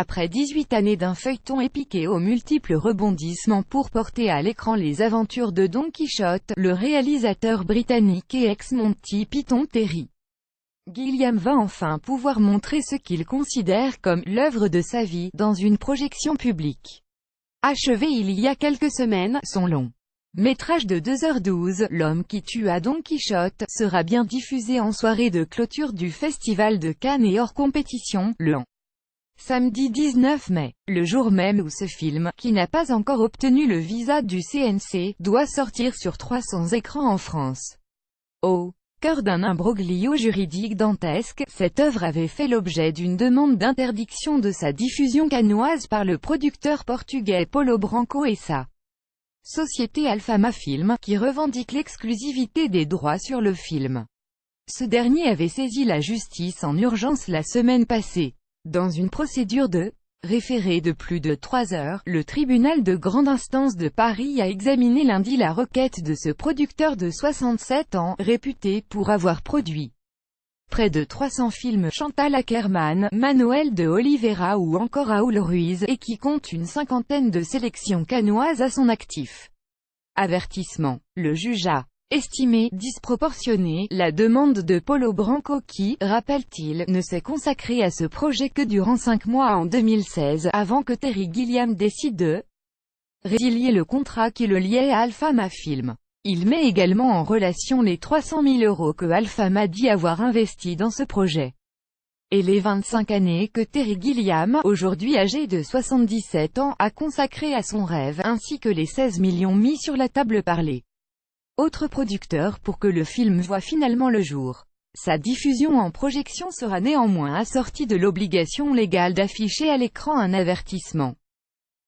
Après 18 années d'un feuilleton épiqué aux multiples rebondissements pour porter à l'écran les aventures de Don Quichotte, le réalisateur britannique et ex-Monty Python Terry Gilliam va enfin pouvoir montrer ce qu'il considère comme l'œuvre de sa vie, dans une projection publique. Achevé il y a quelques semaines, son long métrage de 2h12, L'homme qui tua Don Quichotte, sera bien diffusé en soirée de clôture du Festival de Cannes et hors compétition, le samedi 19 mai, le jour même où ce film, qui n'a pas encore obtenu le visa du CNC, doit sortir sur 300 écrans en France. Au cœur d'un imbroglio juridique dantesque, cette œuvre avait fait l'objet d'une demande d'interdiction de sa diffusion cannoise par le producteur portugais Paulo Branco et sa société Alfama Film, qui revendique l'exclusivité des droits sur le film. Ce dernier avait saisi la justice en urgence la semaine passée. Dans une procédure de référé de plus de 3 heures, le tribunal de grande instance de Paris a examiné lundi la requête de ce producteur de 67 ans, réputé pour avoir produit près de 300 films Chantal Akerman, Manuel de Oliveira ou encore Raoul Ruiz, et qui compte une cinquantaine de sélections cannoises à son actif. Avertissement. Le juge a estimé disproportionnée la demande de Paulo Branco qui, rappelle-t-il, ne s'est consacré à ce projet que durant 5 mois en 2016, avant que Terry Gilliam décide de résilier le contrat qui le liait à Alfama Film. Il met également en relation les 300 000 € que Alfama dit avoir investis dans ce projet, et les 25 années que Terry Gilliam, aujourd'hui âgé de 77 ans, a consacré à son rêve, ainsi que les 16 millions mis sur la table par les autres producteurs pour que le film voie finalement le jour. Sa diffusion en projection sera néanmoins assortie de l'obligation légale d'afficher à l'écran un avertissement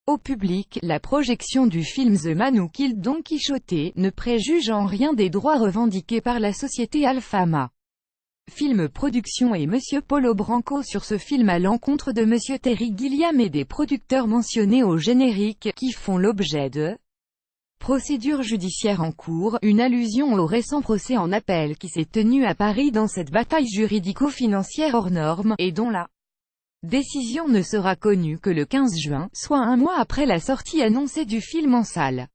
au public. La projection du film The Man Who Killed Don Quichotte ne préjuge en rien des droits revendiqués par la société Alfama Film Production et Monsieur Paulo Branco sur ce film à l'encontre de Monsieur Terry Gilliam et des producteurs mentionnés au générique, qui font l'objet de procédure judiciaire en cours, une allusion au récent procès en appel qui s'est tenu à Paris dans cette bataille juridico-financière hors norme, et dont la décision ne sera connue que le 15 juin, soit un mois après la sortie annoncée du film en salle.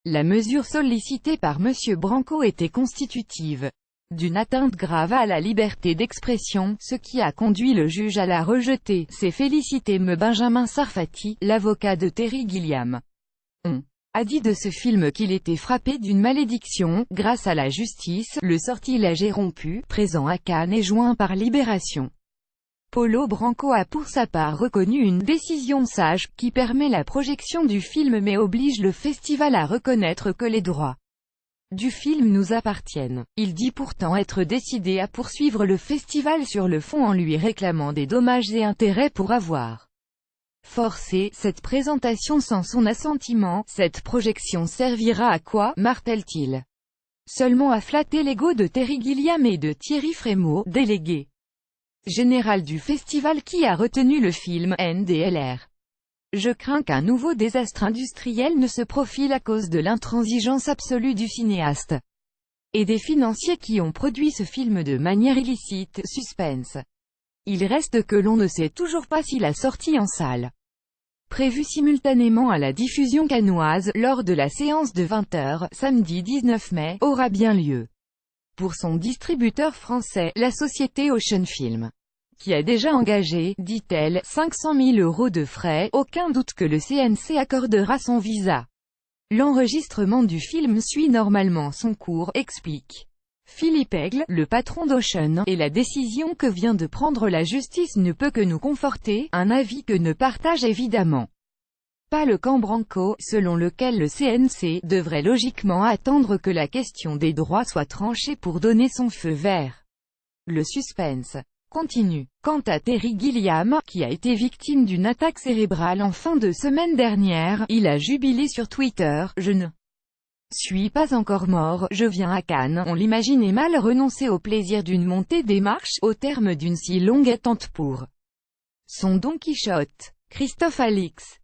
La mesure sollicitée par Monsieur Branco était constitutive d'une atteinte grave à la liberté d'expression, ce qui a conduit le juge à la rejeter, s'est félicité M. Benjamin Sarfati, l'avocat de Terry Gilliam. On a dit de ce film qu'il était frappé d'une malédiction. Grâce à la justice, le sortilège est rompu, présent à Cannes et joint par Libération. Paulo Branco a pour sa part reconnu une décision sage, qui permet la projection du film mais oblige le festival à reconnaître que les droits du film nous appartiennent. Il dit pourtant être décidé à poursuivre le festival sur le fond en lui réclamant des dommages et intérêts pour avoir forcé cette présentation sans son assentiment. Cette projection servira à quoi, martèle-t-il? Seulement à flatter l'ego de Terry Gilliam et de Thierry Frémaux, délégué général du festival qui a retenu le film NDLR. Je crains qu'un nouveau désastre industriel ne se profile à cause de l'intransigeance absolue du cinéaste et des financiers qui ont produit ce film de manière illicite. Suspense. Il reste que l'on ne sait toujours pas si la sortie en salle, prévue simultanément à la diffusion cannoise, lors de la séance de 20 h, samedi 19 mai, aura bien lieu. Pour son distributeur français, la société Ocean Film, qui a déjà engagé, dit-elle, 500 000 € de frais, aucun doute que le CNC accordera son visa. L'enregistrement du film suit normalement son cours, explique Philippe Aigle, le patron d'Ocean, et la décision que vient de prendre la justice ne peut que nous conforter, un avis que ne partage évidemment pas le camp Branco, selon lequel le CNC devrait logiquement attendre que la question des droits soit tranchée pour donner son feu vert. Le suspense continue. Quant à Terry Gilliam, qui a été victime d'une attaque cérébrale en fin de semaine dernière, il a jubilé sur Twitter « Je ne suis pas encore mort, je viens à Cannes ». On l'imaginait mal renoncer au plaisir d'une montée des marches, au terme d'une si longue attente pour son Don Quichotte. Christophe Alix.